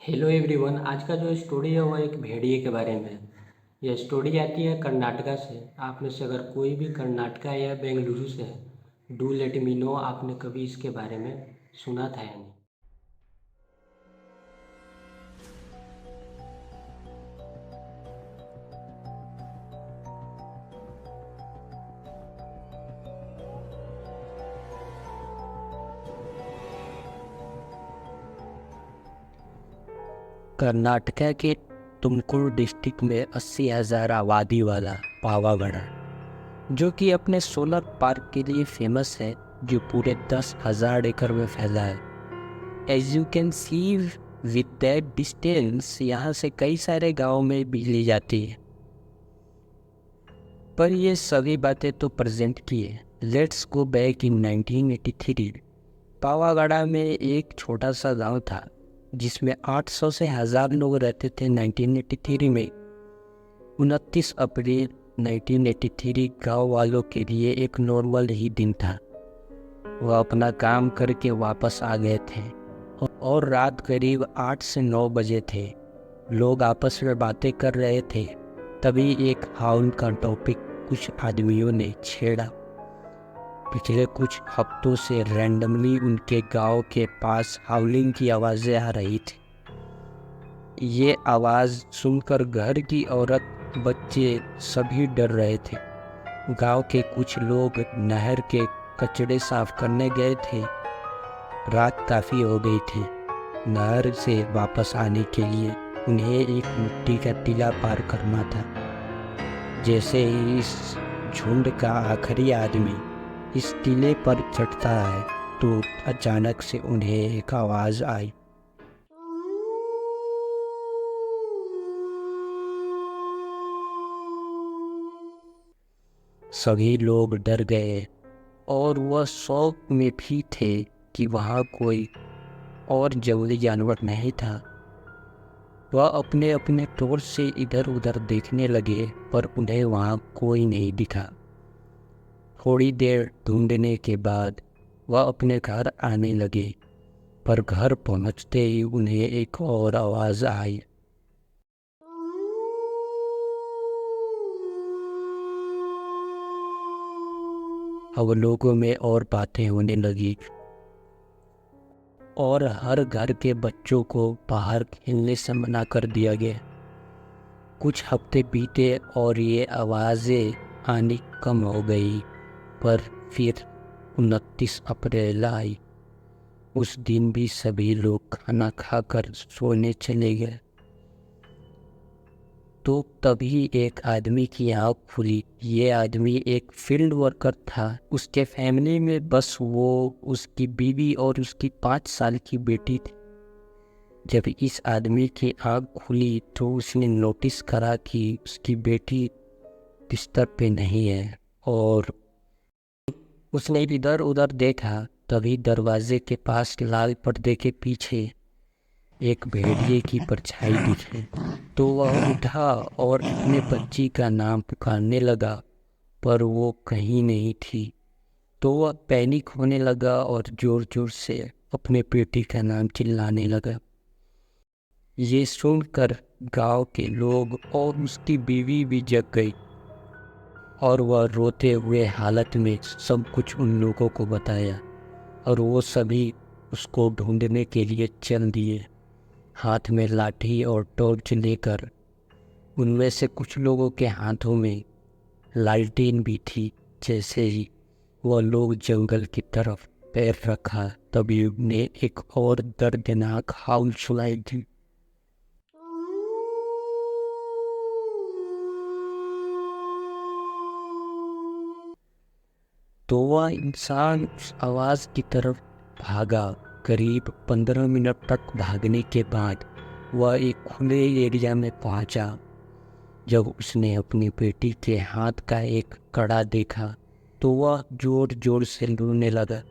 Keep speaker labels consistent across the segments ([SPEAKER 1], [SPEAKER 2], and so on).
[SPEAKER 1] Hello everyone. आज का जो स्टोरी है वो एक भेड़िए के बारे में है। यह स्टोरी आती है कर्नाटका से। आप में से अगर कोई भी कर्नाटका या बेंगलुरु से है, डू लेट मी नो आपने कभी इसके बारे में सुना था या नहीं।
[SPEAKER 2] कर्नाटका के तुमकुर डिस्ट्रिक्ट में 80,000 आबादी वाला पावागढ़ जो कि अपने सोलर पार्क के लिए फेमस है, जो पूरे 10,000 एकड़ में फैला है। As you can see with that distance यहाँ से कई सारे गांव में बिजली जाती है। पर ये सभी बातें तो प्रेजेंट की है। Let's go back in 1983। Pavagadh में एक छोटा सा गांव था जिसमें 800 से 1000 लोग रहते थे 1983 में। 29 अप्रैल 1983 गांव वालों के लिए एक नॉर्मल ही दिन था। वह अपना काम करके वापस आ गए थे और रात करीब 8 से 9 बजे थे। लोग आपस में बातें कर रहे थे, तभी एक हाउल का टॉपिक कुछ आदमियों ने छेड़ा। पिछले कुछ हफ्तों से रैंडमली उनके गांव के पास हाउलिंग की आवाज़ें आ रही थी। ये आवाज़ सुनकर घर की औरत, बच्चे सभी डर रहे थे। गांव के कुछ लोग नहर के कचड़े साफ करने गए थे। रात काफ़ी हो गई थी। नहर से वापस आने के लिए उन्हें एक मिट्टी का टीला पार करना था। जैसे ही इस झुंड का आखिरी आदमी इस टीले पर चढ़ता है तो अचानक से उन्हें एक आवाज़ आई। सभी लोग डर गए और वह शौक में भी थे कि वहाँ कोई और जंगली जानवर नहीं था। वह अपने अपने टॉर्च से इधर उधर देखने लगे, पर उन्हें वहाँ कोई नहीं दिखा। थोड़ी देर ढूंढने के बाद वह अपने घर आने लगे, पर घर पहुँचते ही उन्हें एक और आवाज़ आई। अब लोगों में और बातें होने लगी और हर घर के बच्चों को बाहर खेलने से मना कर दिया गया। कुछ हफ्ते बीते और ये आवाज़ें आनी कम हो गई, पर फिर 29 अप्रैल आई। उस दिन भी सभी लोग खाना खाकर सोने चले गए। तो तभी एक आदमी की आँख खुली। ये आदमी एक फील्ड वर्कर था। उसके फैमिली में बस वो, उसकी बीवी और उसकी 5 साल की बेटी थी। जब इस आदमी की आँख खुली तो उसने नोटिस करा कि उसकी बेटी बिस्तर पे नहीं है, और उसने इधर उधर देखा। तभी दरवाजे के पास लाल पर्दे के पीछे एक भेड़िए की परछाई दिखी। तो वह उठा और अपने बच्ची का नाम पुकारने लगा, पर वो कहीं नहीं थी। तो वह पैनिक होने लगा और जोर जोर से अपने बेटी का नाम चिल्लाने लगा। ये सुनकर गांव के लोग और उसकी बीवी भी जग गई और वह रोते हुए हालत में सब कुछ उन लोगों को बताया, और वो सभी उसको ढूंढने के लिए चल दिए, हाथ में लाठी और टॉर्च लेकर। उनमें से कुछ लोगों के हाथों में लालटेन भी थी। जैसे ही वह लोग जंगल की तरफ पैर रखा, तभी उन्हें एक और दर्दनाक हाउल सुनाई दी। तो वह इंसान उस आवाज़ की तरफ भागा। करीब 15 मिनट तक भागने के बाद वह एक खुले एरिया में पहुंचा। जब उसने अपनी बेटी के हाथ का एक कड़ा देखा तो वह जोर जोर से रोने लगा।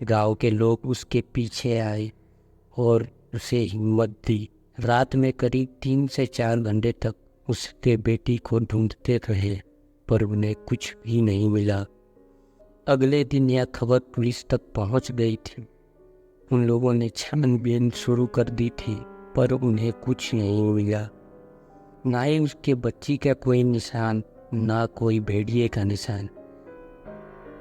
[SPEAKER 2] गांव के लोग उसके पीछे आए और उसे हिम्मत दी। रात में करीब 3 से 4 घंटे तक उसके बेटी को ढूंढते रहे, पर उन्हें कुछ भी नहीं मिला। अगले दिन यह खबर पुलिस तक पहुंच गई थी। उन लोगों ने छानबीन शुरू कर दी थी, पर उन्हें कुछ नहीं मिला, ना ही उसके बच्ची का कोई निशान, ना कोई भेड़िए का निशान।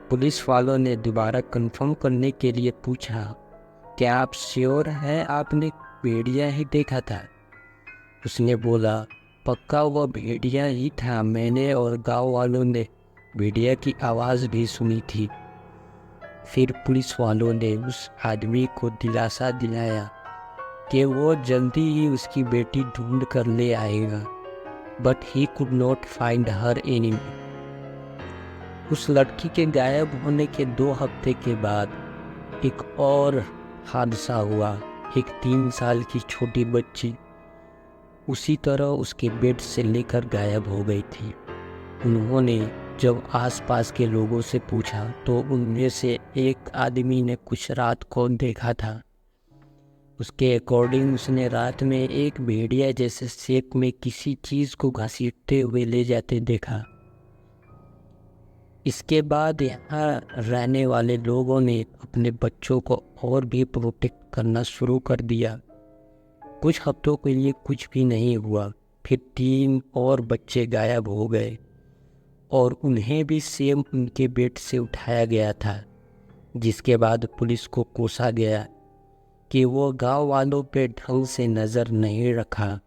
[SPEAKER 2] पुलिस वालों ने दोबारा कंफर्म करने के लिए पूछा, क्या आप श्योर हैं आपने भेड़िया ही देखा था? उसने बोला, पक्का वह भेड़िया ही था, मैंने और गांव वालों ने भेड़िया की आवाज़ भी सुनी थी। फिर पुलिस वालों ने उस आदमी को दिलासा दिलाया कि वो जल्दी ही उसकी बेटी ढूंढ कर ले आएगा, but he could not find her anyway. उस लड़की के गायब होने के 2 हफ्ते के बाद एक और हादसा हुआ। एक 3 साल की छोटी बच्ची उसी तरह उसके बेड से लेकर गायब हो गई थी। उन्होंने जब आसपास के लोगों से पूछा तो उनमें से एक आदमी ने कुछ रात को देखा था। उसके अकॉर्डिंग उसने रात में एक भेड़िया जैसे शेप में किसी चीज़ को घसीटते हुए ले जाते देखा। इसके बाद यहाँ रहने वाले लोगों ने अपने बच्चों को और भी प्रोटेक्ट करना शुरू कर दिया। कुछ हफ्तों के लिए कुछ भी नहीं हुआ, फिर 3 और बच्चे गायब हो गए और उन्हें भी सेम उनके बेड से उठाया गया था, जिसके बाद पुलिस को कोसा गया कि वो गांव वालों पे ढंग से नज़र नहीं रखा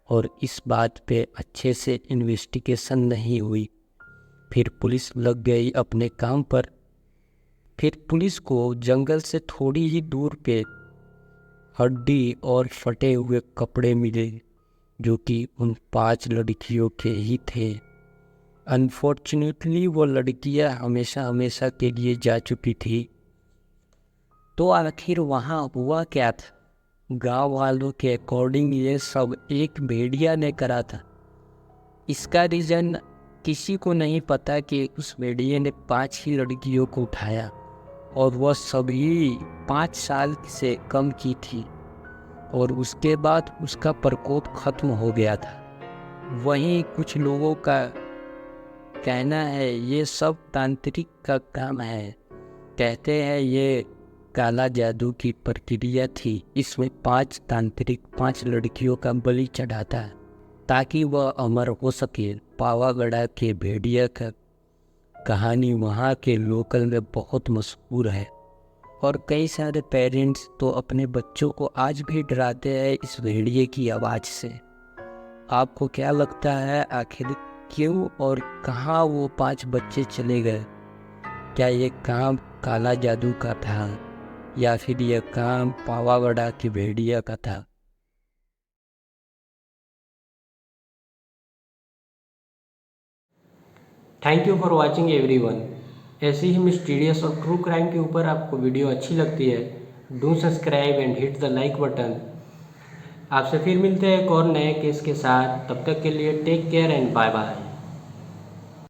[SPEAKER 2] और इस बात पे अच्छे से इन्वेस्टिगेशन नहीं हुई। फिर पुलिस लग गई अपने काम पर। फिर पुलिस को जंगल से थोड़ी ही दूर पे हड्डी और फटे हुए कपड़े मिले, जो कि उन 5 लड़कियों के ही थे। अनफॉर्चुनेटली वो लड़कियां हमेशा हमेशा के लिए जा चुकी थी। तो आखिर वहाँ हुआ क्या था? गांव वालों के अकॉर्डिंग ये सब एक भेड़िया ने करा था। इसका रीज़न किसी को नहीं पता कि उस भेड़िए ने 5 ही लड़कियों को उठाया और वह सभी 5 साल से कम की थी और उसके बाद उसका प्रकोप खत्म हो गया था। वहीं कुछ लोगों का कहना है ये सब तांत्रिक का काम है। कहते हैं ये काला जादू की प्रक्रिया थी। इसमें 5 तांत्रिक 5 लड़कियों का बलि चढ़ाता है ताकि वह अमर हो सके। पावागढ़ के भेड़िया का कहानी वहाँ के लोकल में बहुत मशहूर है और कई सारे पेरेंट्स तो अपने बच्चों को आज भी डराते हैं इस भेड़िए की आवाज़ से। आपको क्या लगता है आखिर क्यों और कहाँ वो 5 बच्चे चले गए? क्या ये काम काला जादू का था या फिर यह काम पावागढ़ की भेड़िया का था?
[SPEAKER 1] Thank you for watching everyone. ऐसी ही मिस्टीरियस और ट्रू क्राइम के ऊपर आपको वीडियो अच्छी लगती है, do subscribe and hit the like button. आपसे फिर मिलते हैं एक और नए केस के साथ। तब तक के लिए take care and bye bye.